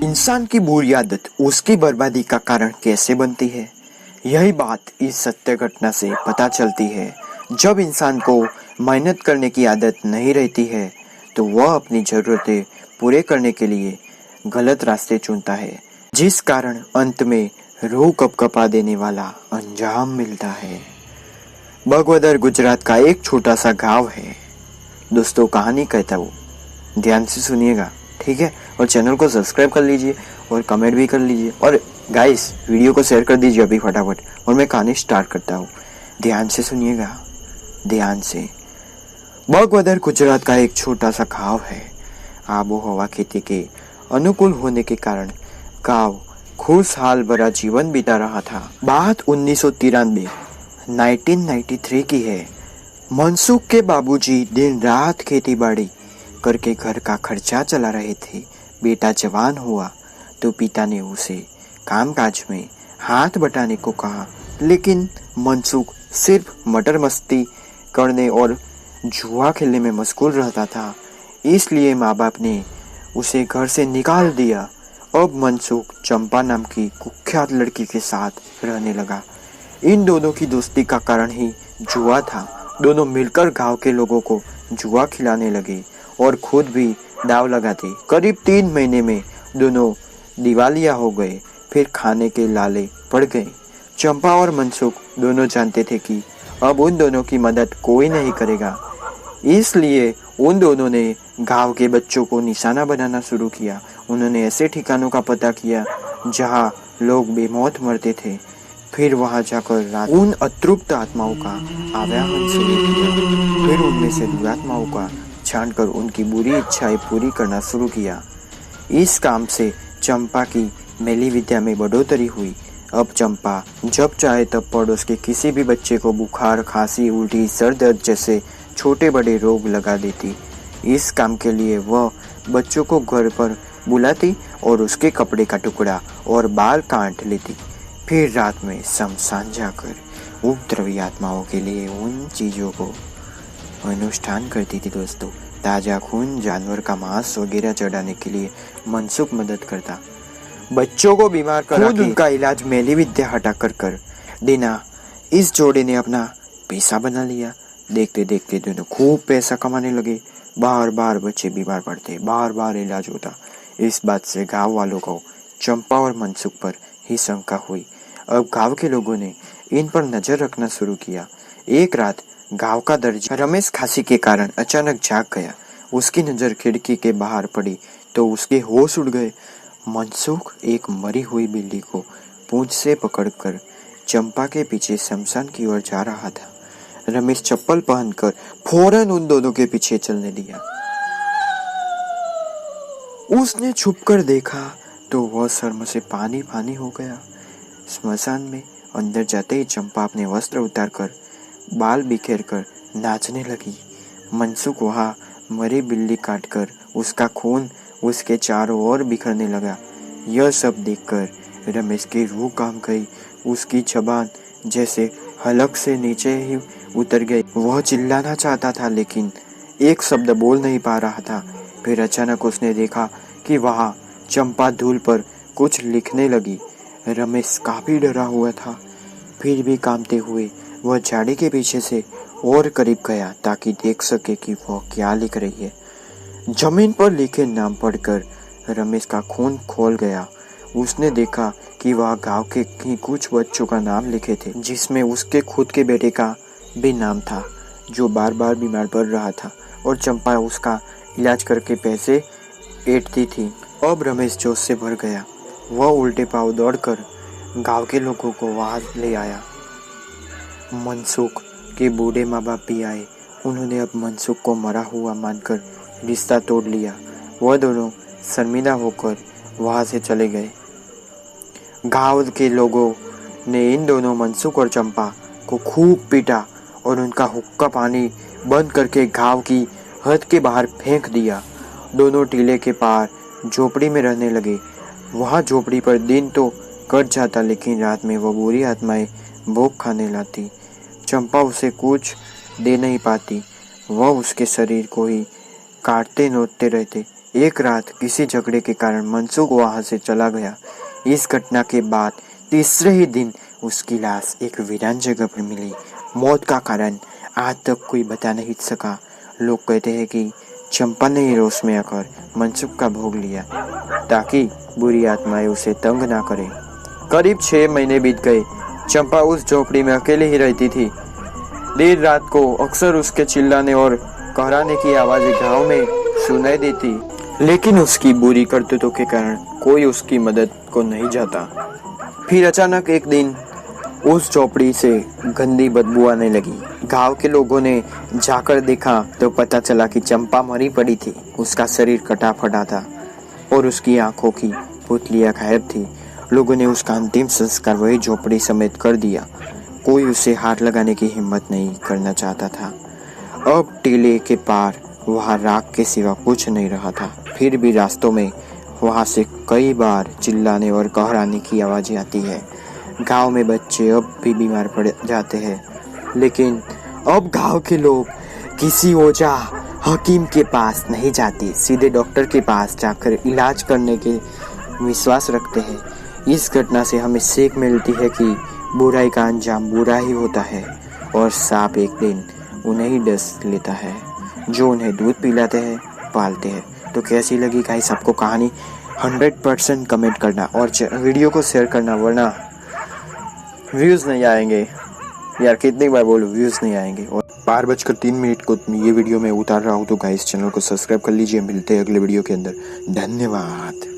इंसान की बुरी आदत उसकी बर्बादी का कारण कैसे बनती है, यही बात इस सत्य घटना से पता चलती है। जब इंसान को मेहनत करने की आदत नहीं रहती है तो वह अपनी ज़रूरतें पूरे करने के लिए गलत रास्ते चुनता है, जिस कारण अंत में रूह कपकपा देने वाला अंजाम मिलता है। बगवदर गुजरात का एक छोटा सा गांव है। दोस्तों, कहानी कहता हूँ, ध्यान से सुनिएगा, ठीक है। और चैनल को सब्सक्राइब कर लीजिए और कमेंट भी कर लीजिए, और गाइस वीडियो को शेयर कर दीजिए अभी फटाफट। और मैं कहानी स्टार्ट करता हूँ, ध्यान से सुनिएगा, ध्यान से। बगवदर गुजरात का एक छोटा सा गाँव है। आबो हवा खेती के अनुकूल होने के कारण गाँव खुशहाल भरा जीवन बिता रहा था। बात 1993 की है। मनसुख के बाबूजी दिन रात खेती बाड़ी करके घर का खर्चा चला रहे थे। बेटा जवान हुआ तो पिता ने उसे कामकाज में हाथ बटाने को कहा, लेकिन मनसुख सिर्फ मटर मस्ती करने और जुआ खेलने में मशगूल रहता था, इसलिए माँ बाप ने उसे घर से निकाल दिया। अब मनसुख चंपा नाम की कुख्यात लड़की के साथ रहने लगा। इन दोनों की दोस्ती का कारण ही जुआ था। दोनों मिलकर गांव के लोगों को जुआ खिलाने लगे और खुद भी दाव लगाते। करीब 3 महीने में दोनों दिवालिया हो गए। फिर खाने के लाले पड़ गए। चंपा और मनसुख दोनों जानते थे कि अब उन दोनों की मदद कोई नहीं करेगा, इसलिए उन दोनों ने गांव के बच्चों को निशाना बनाना शुरू किया। उन्होंने ऐसे ठिकानों का पता किया जहां लोग बेमौत मरते थे। फिर वहां जाकर रात उन अतृप्त आत्माओं का आवाहन शुरू किया। फिर उनमें से दुरात्माओं का छांटकर उनकी बुरी इच्छाएं पूरी करना शुरू किया। इस काम से चंपा की मेली विद्या में बढ़ोतरी हुई। अब चंपा जब चाहे तब पड़ोस के किसी भी बच्चे को बुखार, खांसी, उल्टी, सर दर्द जैसे छोटे बड़े रोग लगा देती। इस काम के लिए वह बच्चों को घर पर बुलाती और उसके कपड़े का टुकड़ा और बाल काट लेती। फिर रात में शमशान जाकर उपद्रवी आत्माओं के लिए उन चीज़ों को अनुष्ठान करती थी। दोस्तों, ताज़ा खून, जानवर का मांस वगैरह चढ़ाने के लिए मनसुख मदद करता। बच्चों को बीमार कर खुद उनका इलाज मेली विद्या हटा कर देना इस जोड़े ने अपना पेशा बना लिया। देखते देखते दोनों खूब पैसा कमाने लगे। बार बार बच्चे बीमार पड़ते, बार बार इलाज होता। इस बात से गांव वालों को चंपा और मनसुख पर ही शंका हुई। अब गांव के लोगों ने इन पर नजर रखना शुरू किया। एक रात गांव का दर्जी रमेश खांसी के कारण अचानक जाग गया। उसकी नजर खिड़की के बाहर पड़ी तो उसके होश उड़ गए। मनसुख एक मरी हुई बिल्ली को पूंछ से पकड़कर चंपा के पीछे शमशान की ओर जा रहा था। रमेश चप्पल पहनकर फौरन उन दोनों के पीछे चलने दिया। उसने छुपकर देखा तो वह शर्म से पानी पानी हो गया। स्मशान में अंदर जाते ही चंपा अपने वस्त्र उतारकर बाल बिखेर कर नाचने लगी। मनसुख वहां मरी बिल्ली काटकर उसका खून उसके चारों ओर बिखरने लगा। यह सब देखकर रमेश की रूह काम गई। उसकी जबान जैसे हलक से नीचे ही उतर गई। वह चिल्लाना चाहता था लेकिन एक शब्द बोल नहीं पा रहा था। फिर अचानक उसने देखा कि वहां चंपा धूल पर कुछ लिखने लगी। रमेश काफी डरा हुआ था, फिर भी कांपते हुए वह झाड़ी के पीछे से और करीब गया ताकि देख सके कि वह क्या लिख रही है। जमीन पर लिखे नाम पढ़कर रमेश का खून खोल गया। उसने देखा कि वह गांव के ही कुछ बच्चों का नाम लिखे थे, जिसमें उसके खुद के बेटे का भी नाम था जो बार बार बीमार पड़ रहा था और चंपा उसका इलाज करके पैसे ऐंठती थी। अब रमेश जोश से भर गया। वह उल्टे पांव दौड़कर गांव के लोगों को वहां ले आया। मनसुख के बूढ़े माँ बाप भी आए। उन्होंने अब मनसुख को मरा हुआ मानकर रिश्ता तोड़ लिया। वह दोनों शर्मिंदा होकर वहां से चले गए। गांव के लोगों ने इन दोनों मनसुख और चंपा को खूब पीटा और उनका हुक्का पानी बंद करके गांव की हद के बाहर फेंक दिया। दोनों टीले के पार झोपड़ी में रहने लगे। वहां झोपड़ी पर दिन तो कट जाता लेकिन रात में वह बुरी आत्माएं भोग खाने लाती। चंपा उसे कुछ दे नहीं पाती। वह उसके शरीर को ही काटते नोचते रहते। एक रात किसी झगड़े के कारण मनसुख वहां से चला गया। इस घटना के बाद तीसरे ही दिन उसकी लाश एक वीरान जगह पर मिली। मौत का कारण आज तक कोई बता नहीं सका। लोग कहते हैं कि चंपा ने ही रोष में आकर मनसुख का भोग लिया ताकि बुरी आत्माएं उसे तंग ना करें। करीब 6 महीने बीत गए। चंपा उस झोपड़ी में अकेले ही रहती थी। देर रात को अक्सर उसके चिल्लाने और कहराने की आवाजें गांव में सुनाई देती, लेकिन उसकी बुरी करतूतों के कारण कोई उसकी मदद को नहीं जाता। फिर अचानक एक दिन उस झोपड़ी से गंदी बदबू आने लगी। गांव के लोगों ने जाकर देखा तो पता चला कि चंपा मरी पड़ी थी। उसका शरीर कटा फटा था और उसकी आंखों की पुतलियां गायब थी। लोगों ने उसका अंतिम संस्कार वही झोपड़ी समेत कर दिया। कोई उसे हाथ लगाने की हिम्मत नहीं करना चाहता था। अब टीले के पार वहां राख के सिवा कुछ नहीं रहा था। फिर भी रास्तों में वहां से कई बार चिल्लाने और कहराने की आवाजें आती है। गांव में बच्चे अब भी बीमार पड़ जाते हैं, लेकिन अब गांव के लोग किसी ओझा हकीम के पास नहीं जाते, सीधे डॉक्टर के पास जाकर इलाज करने के विश्वास रखते हैं। इस घटना से हमें सीख मिलती है कि बुराई का अंजाम बुरा ही होता है और सांप एक दिन उन्हें ही डस लेता है जो उन्हें दूध पिलाते हैं, पालते हैं। तो कैसी लगी गाइस आपको कहानी? 100% कमेंट करना और वीडियो को शेयर करना, वरना व्यूज़ नहीं आएंगे। यार कितनी बार बोलूं, व्यूज़ नहीं आएंगे। और 12:03 को ये वीडियो मैं उतार रहा हूँ, तो गाइस चैनल को सब्सक्राइब कर लीजिए। मिलते हैं अगले वीडियो के अंदर। धन्यवाद।